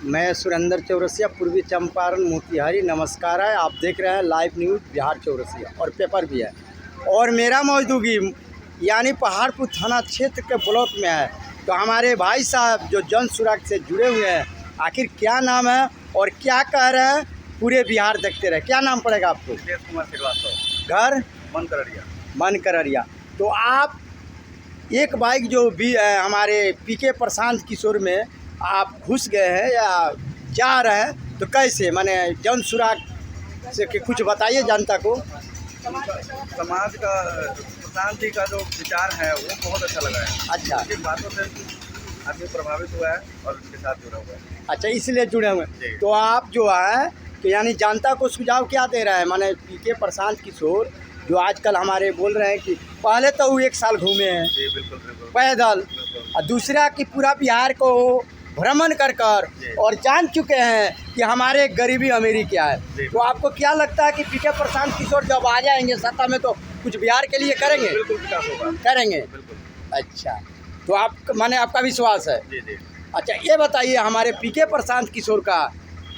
मैं सुरेंद्र चौरसिया, पूर्वी चंपारण, मोतिहारी। नमस्कार है, आप देख रहे हैं लाइव न्यूज़ बिहार चौरसिया और पेपर भी है। और मेरा मौजूदगी यानी पहाड़पुर थाना क्षेत्र के ब्लॉक में है। तो हमारे भाई साहब जो जन सुराग से जुड़े हुए हैं, आखिर क्या नाम है और क्या कह रहे हैं, पूरे बिहार देखते रहे। क्या नाम पड़ेगा आपको? कुमार श्रीवास्तव, घर मनकररिया। तो आप एक बाइक जो भी हमारे पीके प्रशांत किशोर में आप घुस गए हैं या जा रहे हैं, तो कैसे माने जन सुराग से कुछ बताइए जनता को। समाज का प्रशांत जी का जो विचार है वो बहुत अच्छा लगा है। अच्छा, उनकी बातों से आदमी प्रभावित हुआ है और उनके साथ जुड़ा हुआ है। अच्छा, इसलिए जुड़े हुए जी। तो आप जो है कि यानी जनता को सुझाव क्या दे रहा है, माने पीके प्रशांत किशोर जो आजकल हमारे बोल रहे हैं कि पहले तो वो 1 साल घूमे हैं जी बिल्कुल बिल्कुल पैदल, बिल्कुल। और दूसरा कि पूरा बिहार को भ्रमण कर और जान चुके हैं कि हमारे गरीबी अमीरी क्या है। तो आपको क्या लगता है कि पीके प्रशांत किशोर जब आ जाएंगे सत्ता में तो कुछ बिहार के लिए करेंगे? बिल्कुल विकास होगा, करेंगे। बिल्कुल। अच्छा, तो आप माने आपका विश्वास है? जी जी। अच्छा, ये बताइए हमारे पीके प्रशांत किशोर का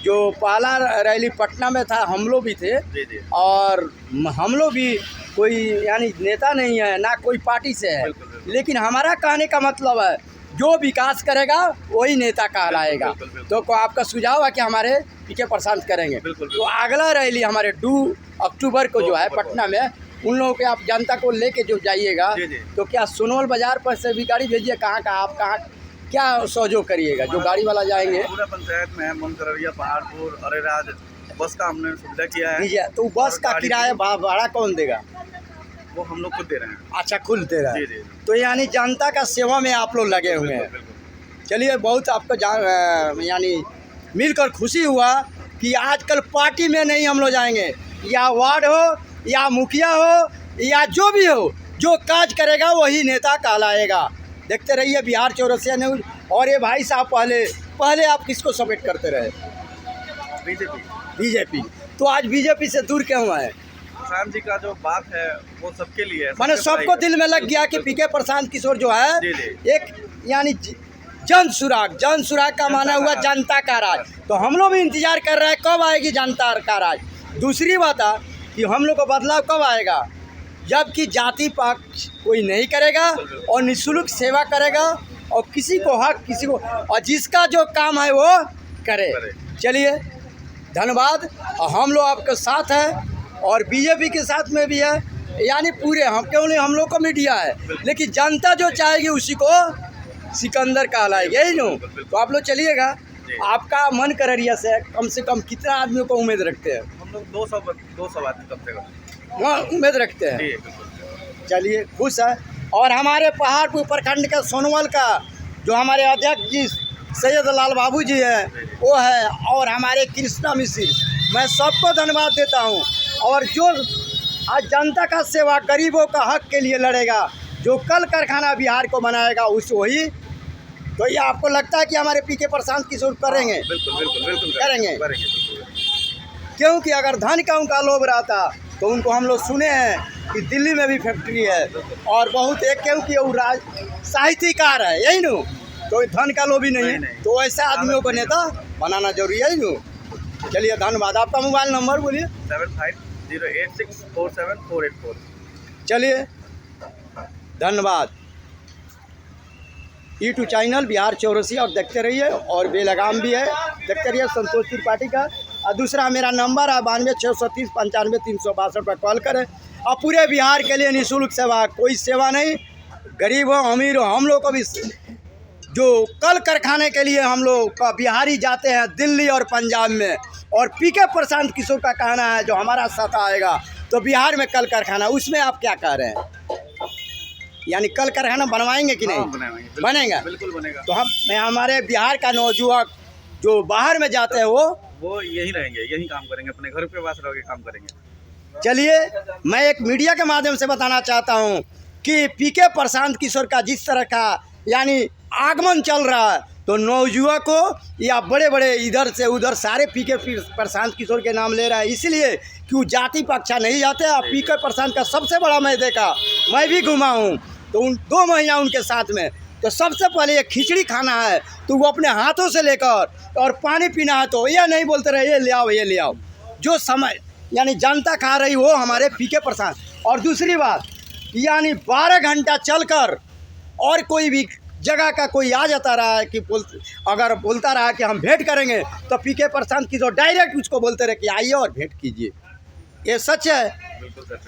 जो पहला रैली पटना में था, हम लोग भी थे। जी जी। और हम लोग भी कोई यानी नेता नहीं है ना कोई पार्टी से है, बिल्कुल, बिल्कुल। लेकिन हमारा कहने का मतलब है जो विकास करेगा वही नेता कहलाएगा। बिल्कुल, बिल्कुल। तो को आपका सुझाव है कि हमारे पीके प्रशांत करेंगे। बिल्कुल, तो अगला रैली हमारे 2 अक्टूबर को जो है पटना में, उन लोगों के आप जनता को लेके जो जाइएगा, जी, जी। तो क्या सोनवल बाजार पर से भी गाड़ी भेजिए? कहाँ का आप कहाँ क्या सहयोग करिएगा जो गाड़ी वाला जाएंगे? पूरा पंचायत में है, मनकररिया, पहाड़पुर, अरेराज, बस का हमने सुविधा किया है। दीजिए। तो बस का गाड़ी किराया भाड़ा कौन देगा? वो हम लोग खुद दे रहे हैं। अच्छा, खुद दे रहा है। जी जी। तो यानी जनता का सेवा में आप लोग लगे हुए हैं। बिल्कुल। चलिए, बहुत आपको यानी मिलकर खुशी हुआ कि आजकल पार्टी में नहीं हम लोग जाएंगे, या वार्ड हो या मुखिया हो या जो भी हो, जो काज करेगा वही नेता कहलाएगा। देखते रहिए बिहार चौरसिया न्यूज़। और ये भाई साहब पहले आप किसको सपोर्ट करते रहे? बीजेपी। तो आज बीजेपी से दूर क्यों हुआ है? प्रशांत जी का जो बात है वो सबके लिए है। माने सबको दिल में लग गया कि पीके प्रशांत किशोर जो है जी, जी। एक यानी जन सुराग का माना हुआ जनता का राज। तो हम लोग भी इंतजार कर रहे हैं कब आएगी जनता का राज। दूसरी बात है कि हम लोग को बदलाव कब आएगा, जबकि जाति पक्ष कोई नहीं करेगा और निःशुल्क सेवा करेगा और किसी को हक किसी को, और जिसका जो काम है वो करे। चलिए, धन्यवाद। और हम लोग आपके साथ हैं और बीजेपी के साथ में भी है, यानी पूरे हम क्यों नहीं, हम लोग को मीडिया है, लेकिन जनता जो चाहेगी उसी को सिकंदर कहलाएगी, यही नो। तो आप लोग चलिएगा। आपका मनकररिया से कम कितना आदमियों को उम्मीद रखते हैं? हम लोग 200 आदमी कम से कम वहाँ उम्मीद रखते हैं। जी बिल्कुल। चलिए, खुश है। और हमारे पहाड़पुर प्रखंड के सोनवल का जो हमारे अध्यक्ष जी सैयद लाल बाबू जी हैं वो है, और हमारे कृष्णा मिश्र, मैं सबको धन्यवाद देता हूँ। और जो आज जनता का सेवा, गरीबों का हक के लिए लड़ेगा, जो कल कारखाना बिहार को बनाएगा उस वही। तो ये आपको लगता है कि हमारे पीके प्रशांत किशोर करेंगे? बिल्कुल बिल्कुल बिल्कुल करेंगे। बिल्कुल। क्योंकि अगर धन का उनका लोभ रहता तो उनको हम लोग सुने हैं कि दिल्ली में भी फैक्ट्री है और बहुत एक, क्योंकि वो साहित्यकार है, यही नो। तो धन का लोभी नहीं है, तो ऐसे आदमियों को नेता बनाना जरूरी है, यही नो। चलिए, धन्यवाद। आपका मोबाइल नंबर बोलिए। 7508647484। चलिए, धन्यवाद। यूट्यूब चैनल बिहार चौरसिया और देखते रहिए, और बेलगाम भी है, देखते रहिए संतोष त्रिपाठी का। और दूसरा मेरा नंबर है 92 630 95 362 पर कॉल करें। और पूरे बिहार के लिए निःशुल्क सेवा, कोई सेवा नहीं, गरीब हो अमीर हो, हम लोग को भी जो कल कारखाने के लिए हम लोग का बिहारी जाते हैं दिल्ली और पंजाब में, और पीके प्रशांत किशोर का कहना है जो हमारा साथ आएगा तो बिहार में कल कारखाना, उसमें आप क्या कह रहे हैं? यानी कल कारखाना बनवाएंगे कि नहीं? बनेगा, बिल्कुल बनेगा। तो मैं हमारे बिहार का नौजुवान जो बाहर में जाते हैं वो यही रहेंगे, यही काम करेंगे, अपने घर पे वास रह के काम करेंगे। चलिए, मैं एक मीडिया के माध्यम से बताना चाहता हूँ कि पीके प्रशांत किशोर का जिस तरह का यानी आगमन चल रहा है, तो नौजुवान को या बड़े बड़े इधर से उधर सारे पीके प्रशांत किशोर के नाम ले रहा है, इसलिए कि वो जाति पक्षा नहीं जाते। और पीके प्रशांत का सबसे बड़ा मैं देखा, मैं भी घुमा हूँ, तो उन 2 महीना उनके साथ में तो सबसे पहले ये खिचड़ी खाना है तो वो अपने हाथों से लेकर और पानी पीना है तो ये नहीं बोलते रहे ये ले आओ। जो समय यानी जनता खा रही हो हमारे पीके प्रसाद। और दूसरी बात यानी 12 घंटा चलकर और कोई भी जगह का कोई आ जाता रहा है कि अगर बोलता रहा कि हम भेंट करेंगे तो पीके प्रशांत की जो डायरेक्ट उसको बोलते रहे कि आइए और भेंट कीजिए। ये सच है,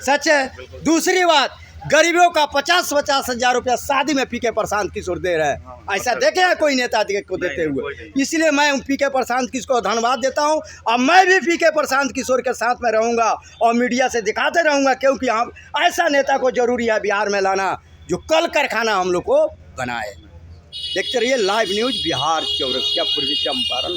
सच है। दूसरी बात गरीबों का 50-50 हज़ार रुपया शादी में पीके प्रशांत किशोर दे रहे हैं। ऐसा देखे हैं कोई नेता को देते हुए? इसलिए मैं पीके प्रशांत किशोर को धन्यवाद देता हूं। और मैं भी पीके प्रशांत किशोर के साथ में रहूंगा और मीडिया से दिखाते रहूंगा, क्योंकि हम ऐसा नेता को जरूरी है बिहार में लाना जो कल कारखाना हम लोग को बनाए। देखते रहिए लाइव न्यूज़ बिहार चौरसिया पूर्वी चंपारण।